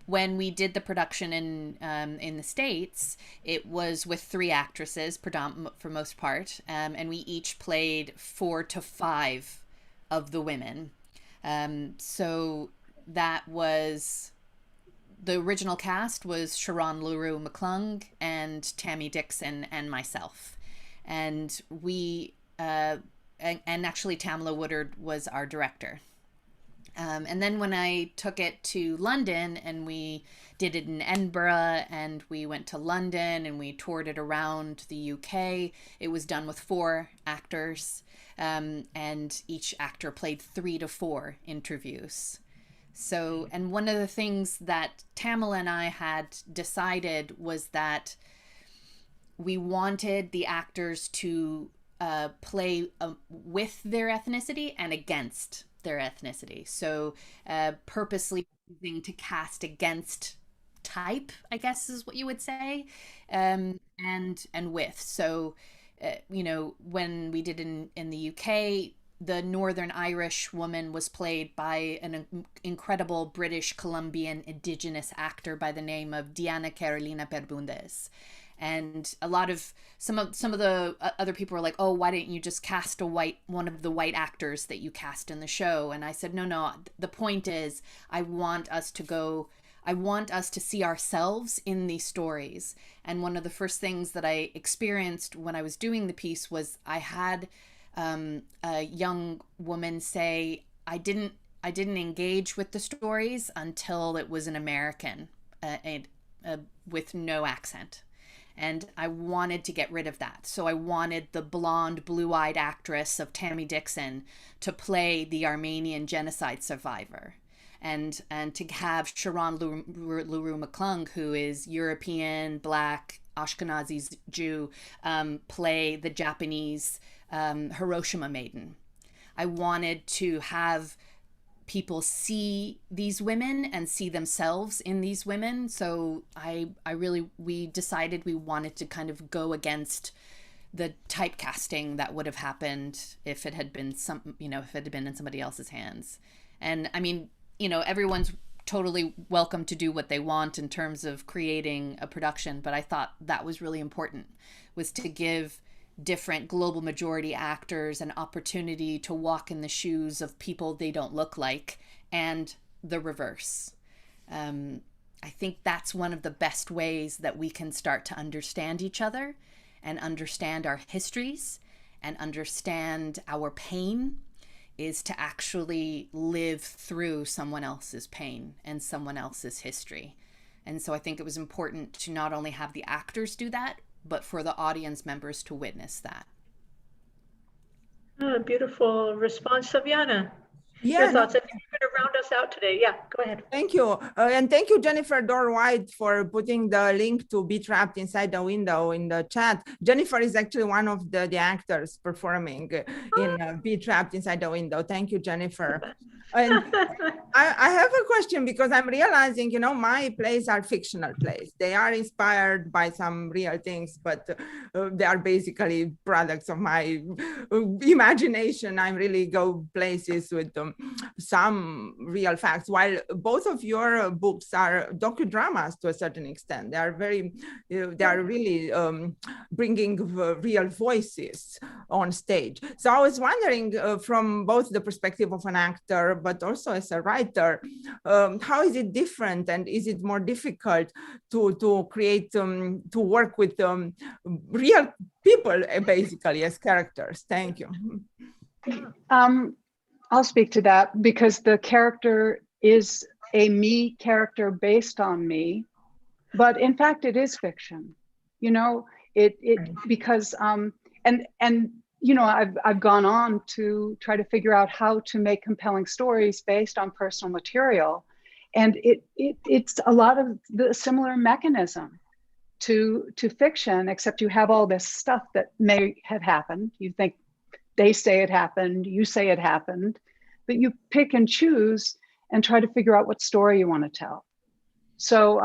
When we did the production in the States, it was with 3 actresses, for most part, and we each played 4 to 5 of the women. So that was, the original cast was Sharon LaRue McClung and Tammy Dixon and myself. And we, and actually Tamla Woodard was our director. And then when I took it to London, and we did it in Edinburgh, and we went to London and we toured it around the UK, it was done with 4 actors. And each actor played 3 to 4 interviews. So, and one of the things that Tamala and I had decided was that we wanted the actors to play with their ethnicity and against their ethnicity. So purposely choosing to cast against type, I guess is what you would say, and with. So when we did in the UK, the Northern Irish woman was played by an incredible British Colombian indigenous actor by the name of Diana Carolina Perbundes. And some of the other people were like, oh, why didn't you just cast one of the white actors that you cast in the show? And I said, no, the point is I want us to see ourselves in these stories. And one of the first things that I experienced when I was doing the piece was I had a young woman say, I didn't engage with the stories until it was an American with no accent. And I wanted to get rid of that. So I wanted the blonde, blue-eyed actress of Tammy Dixon to play the Armenian genocide survivor. And to have Sharon LaRue McClung, who is European, Black, Ashkenazi Jew, play the Japanese Hiroshima maiden. I wanted to have people see these women and see themselves in these women. So we decided we wanted to kind of go against the typecasting that would have happened if it had been in somebody else's hands. And I mean, everyone's totally welcome to do what they want in terms of creating a production, but I thought that was really important, was to give different global majority actors an opportunity to walk in the shoes of people they don't look like, and the reverse. I think that's one of the best ways that we can start to understand each other and understand our histories and understand our pain, is to actually live through someone else's pain and someone else's history. And so I think it was important to not only have the actors do that, but for the audience members to witness that. Beautiful response, Saviana. Yeah, Your thoughts? going to round us out today. Yeah, go ahead. Thank you. And thank you, Jennifer Dorr-White, for putting the link to Be Trapped Inside the Window in the chat. Jennifer is actually one of the actors performing in Be Trapped Inside the Window. Thank you, Jennifer. And I have a question, because I'm realizing, my plays are fictional plays. They are inspired by some real things, but they are basically products of my imagination. I really go places with some real facts, while both of your books are docudramas to a certain extent. They are really bringing real voices on stage. So I was wondering, from both the perspective of an actor, but also as a writer, how is it different, and is it more difficult to create, to work with real people, basically, as characters? Thank you. I'll speak to that, because the character is a me character based on me, but in fact it is fiction. Because I've gone on to try to figure out how to make compelling stories based on personal material, and it's a lot of the similar mechanism to fiction, except you have all this stuff that may have happened. You think they say it happened, you say it happened, but you pick and choose and try to figure out what story you want to tell. So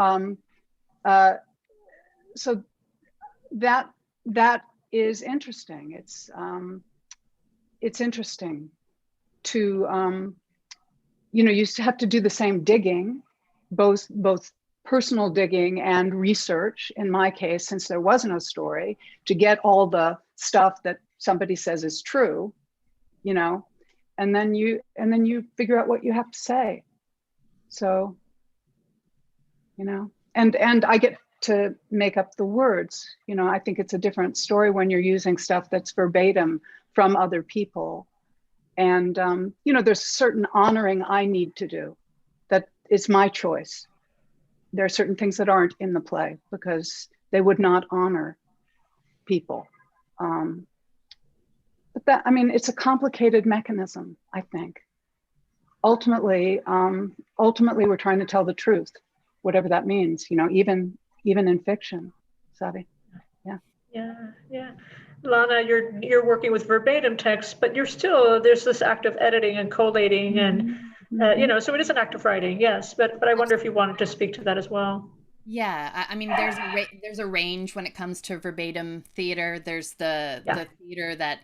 that is interesting. It's interesting to you have to do the same digging, both personal digging and research, in my case, since there was no story, to get all the stuff that somebody says is true, and then you figure out what you have to say. So, and I get to make up the words. I think it's a different story when you're using stuff that's verbatim from other people. And, there's certain honoring I need to do. That is my choice. There are certain things that aren't in the play because they would not honor people. But it's a complicated mechanism, I think. Ultimately, we're trying to tell the truth, whatever that means, even in fiction, Savi. Yeah. Lanna, you're working with verbatim text, but there's this act of editing and collating, and so it is an act of writing, yes. But I wonder if you wanted to speak to that as well. Yeah, there's a range when it comes to verbatim theater. There's the theater that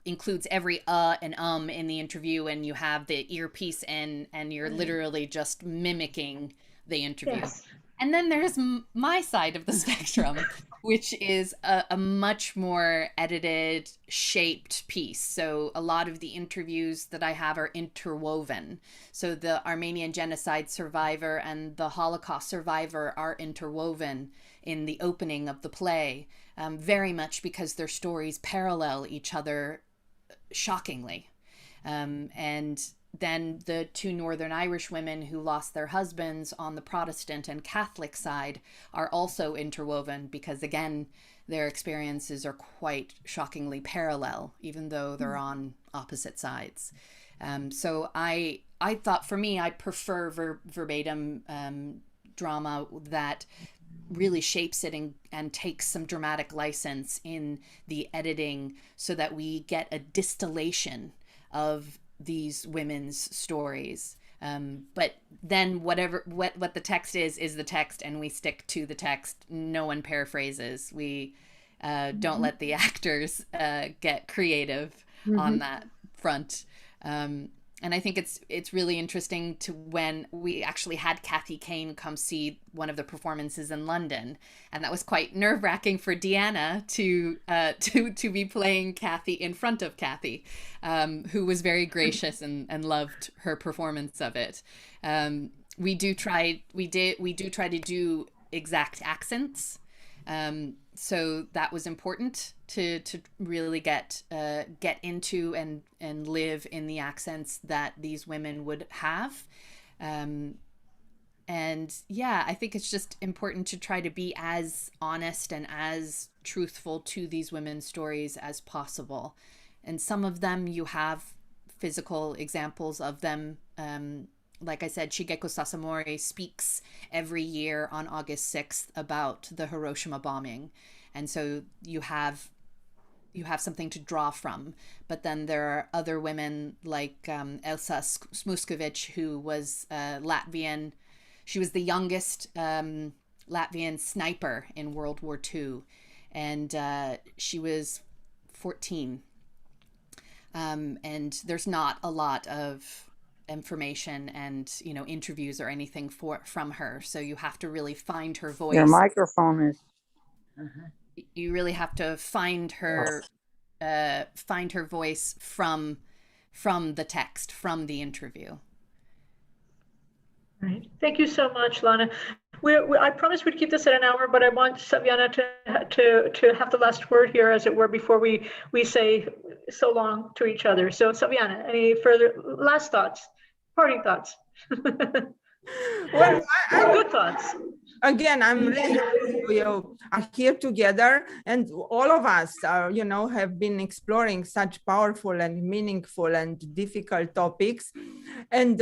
includes every and in the interview, and you have the earpiece in, and you're literally just mimicking the interview. Yes. And then there's my side of the spectrum, which is a much more edited, shaped piece. So a lot of the interviews that I have are interwoven. So the Armenian genocide survivor and the Holocaust survivor are interwoven in the opening of the play, very much because their stories parallel each other shockingly. And then the two Northern Irish women who lost their husbands on the Protestant and Catholic side are also interwoven because, again, their experiences are quite shockingly parallel, even though they're on opposite sides. So I thought, for me, I prefer verbatim drama that really shapes it and takes some dramatic license in the editing so that we get a distillation of these women's stories. But then what the text is the text, and we stick to the text. No one paraphrases. We don't let the actors get creative on that front. And I think it's really interesting to when we actually had Kane come see one of the performances in London, and that was quite nerve-wracking for Deanna to be playing Kathy in front of Kathy, who was very gracious and loved her performance of it. We do try to do exact accents. So that was important to really get into and live in the accents that these women would have. And yeah, I think it's just important to try to be as honest and as truthful to these women's stories as possible. And some of them you have physical examples of them. Like I said, Shigeko Sasamori speaks every year on August 6th about the Hiroshima bombing. And so you have something to draw from. But then there are other women like Elsa Smuskovic, who was Latvian. She was the youngest Latvian sniper in World War II. And she was 14. And there's not a lot of information and interviews or anything from her, so you have to really find her voice. Your microphone is you really have to find her voice from the text, from the interview. Right. Thank you so much, Lanna. I promised we'd keep this at an hour, but I want Saviana to have the last word here, as it were, before we say so long to each other. So Saviana, any further last thoughts, parting thoughts? Well, good thoughts. Again, I'm really happy we are here together, and all of us are, have been exploring such powerful and meaningful and difficult topics. And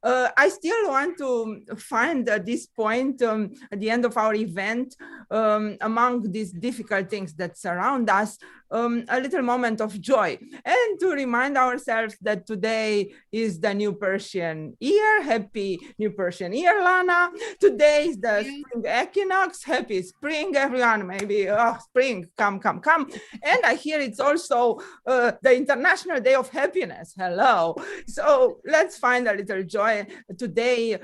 I still want to find at this point, at the end of our event, among these difficult things that surround us, a little moment of joy, and to remind ourselves that today is the New Persian year. Happy New Persian year, Lanna. Today is the spring equinox. Happy spring, everyone. Maybe spring, come. And I hear it's also the International Day of Happiness. Hello. So let's find a little joy today.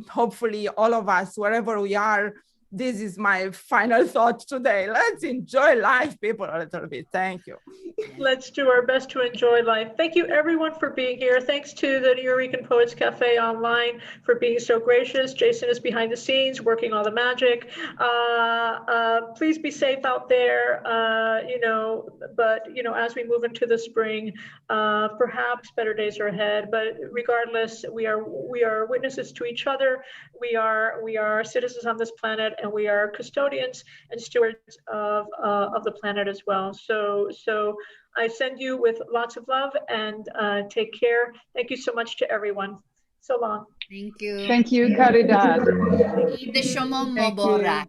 Hopefully all of us, wherever we are, this is my final thought today. Let's enjoy life, people, a little bit. Thank you. Let's do our best to enjoy life. Thank you, everyone, for being here. Thanks to the Nuyorican Poets Café online for being so gracious. Jason is behind the scenes, working all the magic. Please be safe out there, but, as we move into the spring, perhaps better days are ahead. But regardless, we are witnesses to each other. We are citizens on this planet, and we are custodians and stewards of the planet as well. So I send you with lots of love, and take care. Thank you so much to everyone. So long. Thank you. Thank you, Caridad. Mubarak.